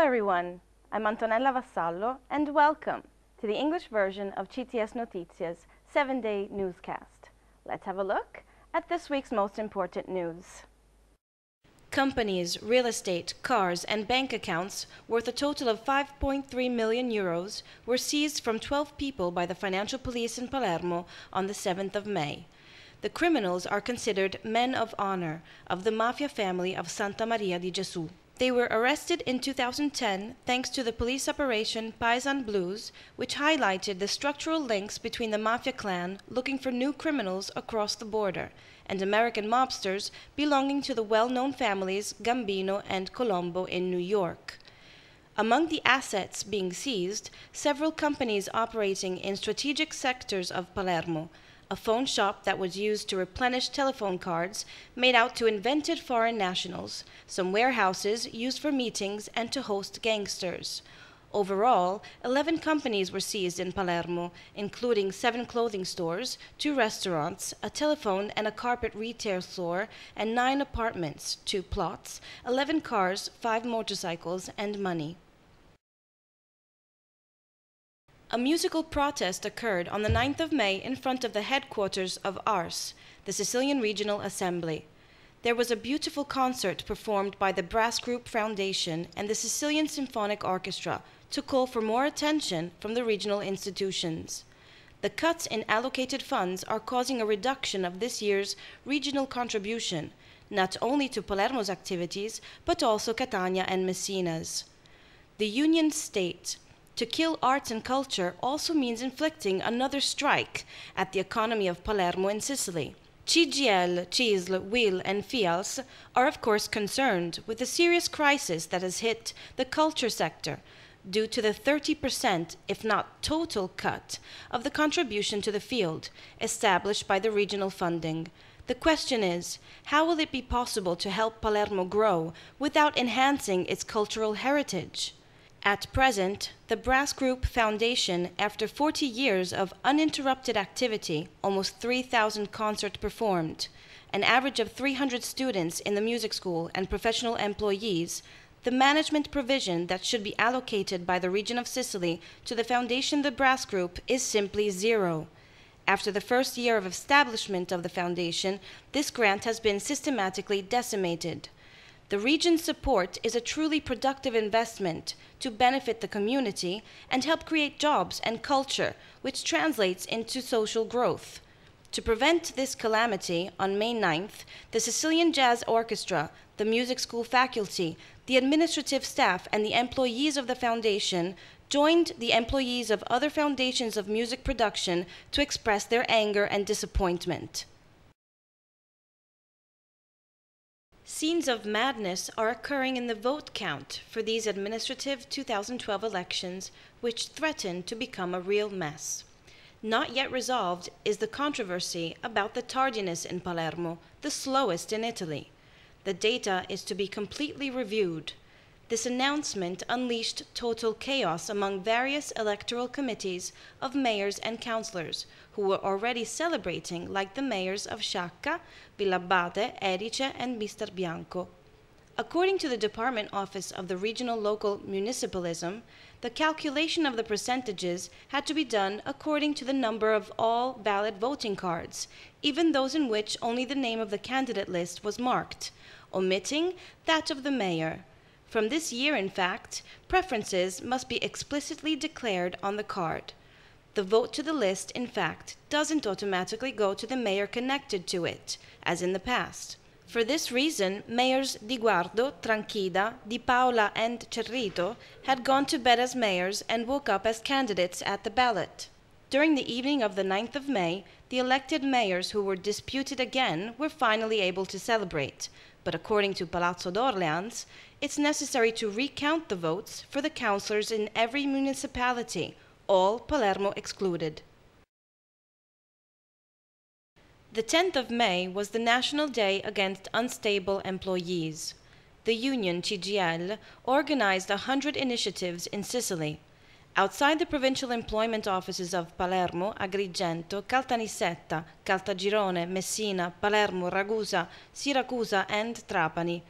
everyone, I'm Antonella Vassallo and welcome to the English version of CTS Noticias 7-day newscast. Let's have a look at this week's most important news. Companies, real estate, cars and bank accounts worth a total of 5.3 million euros were seized from 12 people by the financial police in Palermo on the 7th of May. The criminals are considered men of honor of the mafia family of Santa Maria di Gesù. They were arrested in 2010 thanks to the police operation Paisan Blues, which highlighted the structural links between the mafia clan looking for new criminals across the border and American mobsters belonging to the well-known families Gambino and Colombo in New York. Among the assets being seized, several companies operating in strategic sectors of Palermo, a phone shop that was used to replenish telephone cards made out to invented foreign nationals, some warehouses used for meetings and to host gangsters. Overall, 11 companies were seized in Palermo, including 7 clothing stores, 2 restaurants, a telephone and a carpet retail store, and 9 apartments, 2 plots, 11 cars, 5 motorcycles, and money. A musical protest occurred on the 9th of May in front of the headquarters of ARS, the Sicilian Regional Assembly. There was a beautiful concert performed by the Brass Group Foundation and the Sicilian Symphonic Orchestra to call for more attention from the regional institutions. The cuts in allocated funds are causing a reduction of this year's regional contribution, not only to Palermo's activities, but also Catania and Messina's. The union state to kill arts and culture also means inflicting another strike at the economy of Palermo and Sicily. CGL, CISL, WIL and FIALS are of course concerned with the serious crisis that has hit the culture sector due to the 30%, if not total cut, of the contribution to the field established by the regional funding. The question is, how will it be possible to help Palermo grow without enhancing its cultural heritage? At present, the Brass Group Foundation, after 40 years of uninterrupted activity, almost 3,000 concerts performed, an average of 300 students in the music school and professional employees, the management provision that should be allocated by the region of Sicily to the foundation the Brass Group is simply zero. After the first year of establishment of the foundation, this grant has been systematically decimated. The region's support is a truly productive investment to benefit the community and help create jobs and culture, which translates into social growth. To prevent this calamity, on May 9th, the Sicilian Jazz Orchestra, the music school faculty, the administrative staff, and the employees of the foundation joined the employees of other foundations of music production to express their anger and disappointment. Scenes of madness are occurring in the vote count for these administrative 2012 elections, which threaten to become a real mess. Not yet resolved is the controversy about the tardiness in Palermo, the slowest in Italy. The data is to be completely reviewed. This announcement unleashed total chaos among various electoral committees of mayors and councillors, who were already celebrating like the mayors of Sciacca, Villabate, Edice, and Mr. Bianco. According to the Department Office of the Regional Local Municipalism, the calculation of the percentages had to be done according to the number of all valid voting cards, even those in which only the name of the candidate list was marked, omitting that of the mayor. From this year, in fact, preferences must be explicitly declared on the card. The vote to the list, in fact, doesn't automatically go to the mayor connected to it, as in the past. For this reason, mayors Di Guardo, Tranquida, Di Paola, and Cerrito had gone to bed as mayors and woke up as candidates at the ballot. During the evening of the 9th of May, the elected mayors who were disputed again were finally able to celebrate, but according to Palazzo d'Orleans, it's necessary to recount the votes for the councillors in every municipality, all Palermo excluded. The 10th of May was the National Day Against Unstable Employees. The union CGL organized 100 initiatives in Sicily. Outside the provincial employment offices of Palermo, Agrigento, Caltanissetta, Caltagirone, Messina, Palermo, Ragusa, Siracusa, and Trapani,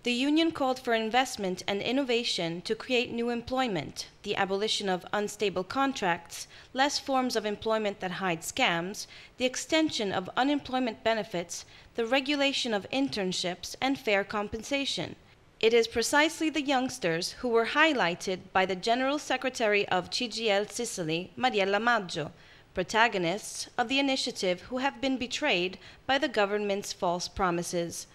The union called for investment and innovation to create new employment, the abolition of unstable contracts, less forms of employment that hide scams, the extension of unemployment benefits, the regulation of internships, and fair compensation. It is precisely the youngsters who were highlighted by the General Secretary of CGIL Sicily, Mariella Maggio, protagonists of the initiative who have been betrayed by the government's false promises.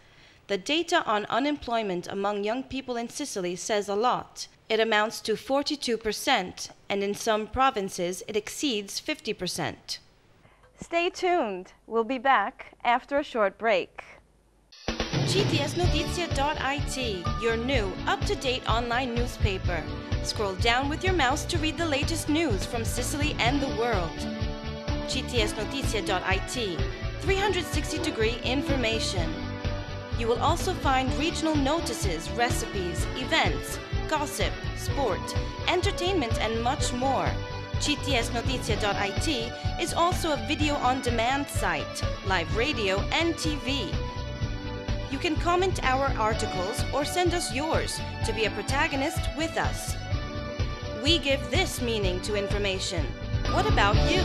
The data on unemployment among young people in Sicily says a lot. It amounts to 42%, and in some provinces it exceeds 50%. Stay tuned. We'll be back after a short break. ctsnotizia.it, your new, up-to-date online newspaper. Scroll down with your mouse to read the latest news from Sicily and the world. ctsnotizia.it, 360-degree information. You will also find regional notices, recipes, events, gossip, sport, entertainment, and much more. ctsnotizia.it is also a video-on-demand site, live radio, and TV. You can comment our articles or send us yours to be a protagonist with us. We give this meaning to information. What about you?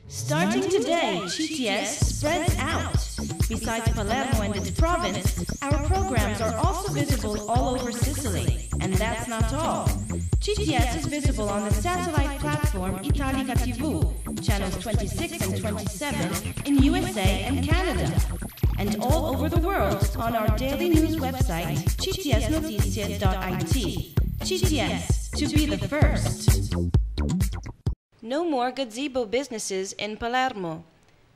Starting today, CTS spreads out. Besides Palermo and its province, our programs are also visible all over Sicily. And that's not all. CTS is visible on the satellite platform Italica TV, channels 26 and 27 in USA and Canada, and all over the world on our daily news website, ctsnotizia.it. CTS, to be the first. No more gazebo businesses in Palermo.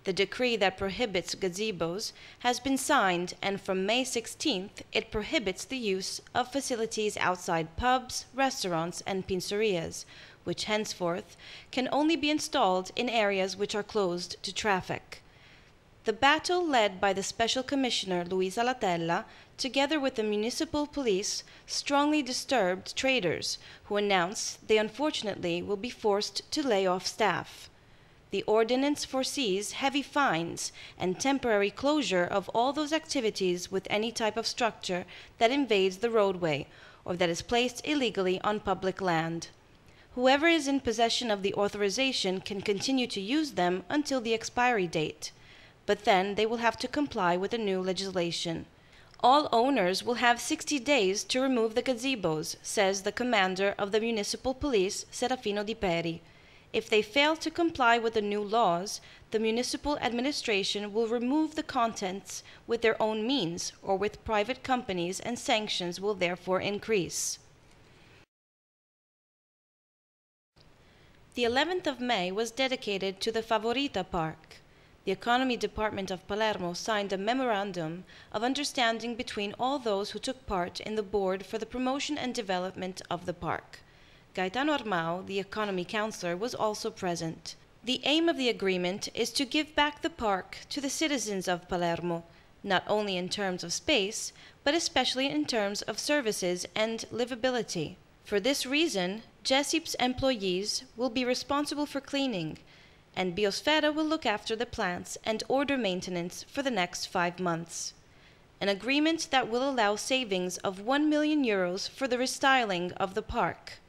The decree that prohibits gazebos has been signed, and from May 16th, it prohibits the use of facilities outside pubs, restaurants, and pizzerias, which henceforth can only be installed in areas which are closed to traffic. The battle led by the Special Commissioner Luisa Latella, together with the municipal police, strongly disturbed traders, who announced they unfortunately will be forced to lay off staff. The ordinance foresees heavy fines and temporary closure of all those activities with any type of structure that invades the roadway or that is placed illegally on public land. Whoever is in possession of the authorization can continue to use them until the expiry date, but then they will have to comply with the new legislation. All owners will have 60 days to remove the gazebos, says the commander of the municipal police, Serafino Di Peri. If they fail to comply with the new laws, the municipal administration will remove the contents with their own means or with private companies, and sanctions will therefore increase. The 11th of May was dedicated to the Favorita Park. The Economy Department of Palermo signed a memorandum of understanding between all those who took part in the board for the promotion and development of the park. Gaetano Armao, the economy counselor, was also present. The aim of the agreement is to give back the park to the citizens of Palermo, not only in terms of space, but especially in terms of services and livability. For this reason, GESIP's employees will be responsible for cleaning, and Biosfera will look after the plants and order maintenance for the next 5 months. An agreement that will allow savings of €1 million for the restyling of the park.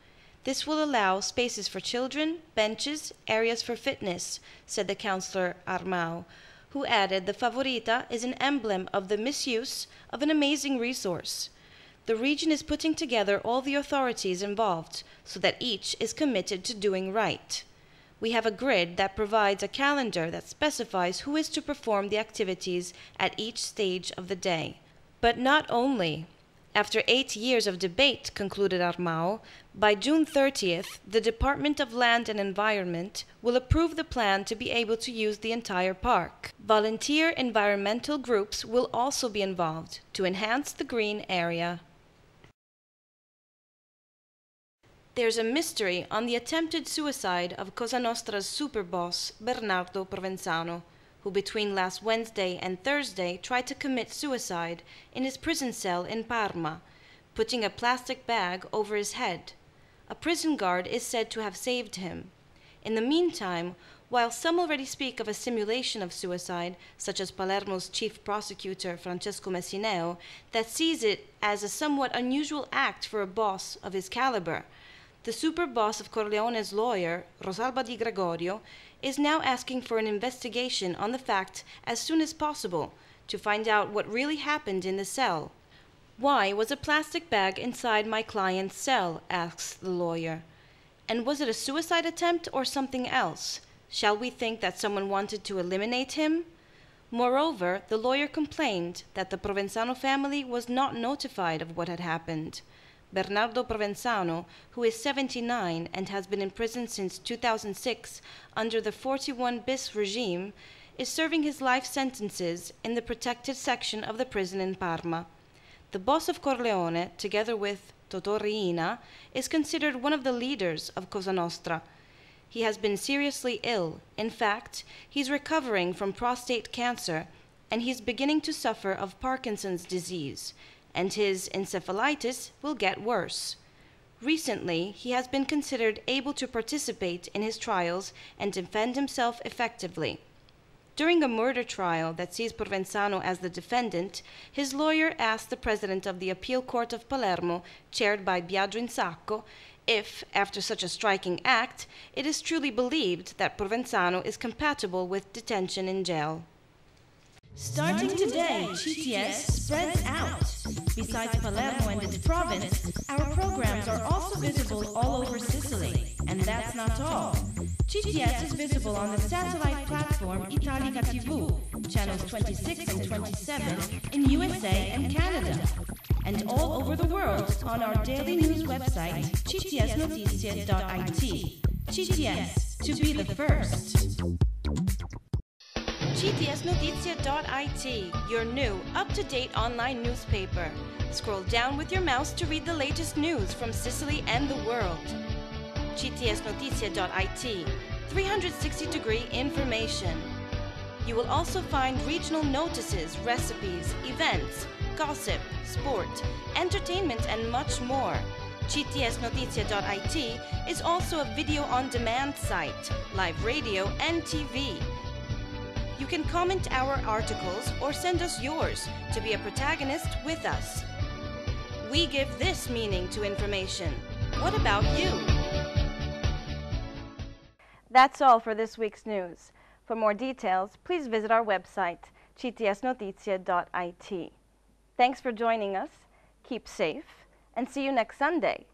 This will allow spaces for children, benches, areas for fitness, said the councillor Armao, who added the Favorita is an emblem of the misuse of an amazing resource. The region is putting together all the authorities involved so that each is committed to doing right. We have a grid that provides a calendar that specifies who is to perform the activities at each stage of the day. But not only. After 8 years of debate, concluded Armao, by June 30th, the Department of Land and Environment will approve the plan to be able to use the entire park. Volunteer environmental groups will also be involved to enhance the green area. There's a mystery on the attempted suicide of Cosa Nostra's super boss, Bernardo Provenzano, who between last Wednesday and Thursday tried to commit suicide in his prison cell in Parma, putting a plastic bag over his head. A prison guard is said to have saved him. In the meantime, While some already speak of a simulation of suicide, such as Palermo's chief prosecutor Francesco Messineo, that sees it as a somewhat unusual act for a boss of his caliber, the super boss of Corleone's lawyer, Rosalba Di Gregorio, is now asking for an investigation on the fact as soon as possible to find out what really happened in the cell. Why was a plastic bag inside my client's cell? Asks the lawyer. And was it a suicide attempt or something else? Shall we think that someone wanted to eliminate him? Moreover, the lawyer complained that the Provenzano family was not notified of what had happened. Bernardo Provenzano, who is 79 and has been in prison since 2006 under the 41 bis regime, is serving his life sentences in the protected section of the prison in Parma. The boss of Corleone, together with Totò Riina, is considered one of the leaders of Cosa Nostra. He has been seriously ill. In fact, he's recovering from prostate cancer, and he's beginning to suffer of Parkinson's disease, and his encephalitis will get worse. Recently, he has been considered able to participate in his trials and defend himself effectively. During a murder trial that sees Provenzano as the defendant, his lawyer asked the president of the Appeal Court of Palermo, chaired by Biagio Insacco, if, after such a striking act, it is truly believed that Provenzano is compatible with detention in jail. Starting today, CTS spreads out. Besides Palermo and its province, our programs are also visible all over Sicily. And that's not all. CTS is visible on the satellite platform Italica TV, channels 26 and 27 in USA and Canada, and all over the world on our daily news website, ctsnotizie.it. CTS, to be the first. ctsnotizie.it, your new, up-to-date online newspaper. Scroll down with your mouse to read the latest news from Sicily and the world. ctsnotizie.it, 360-degree information. You will also find regional notices, recipes, events, gossip, sport, entertainment, and much more. ctsnotizie.it is also a video-on-demand site, live radio, and TV. You can comment our articles or send us yours to be a protagonist with us. We give this meaning to information. What about you? That's all for this week's news. For more details, please visit our website, ctsnotizie.it. Thanks for joining us, keep safe, and see you next Sunday.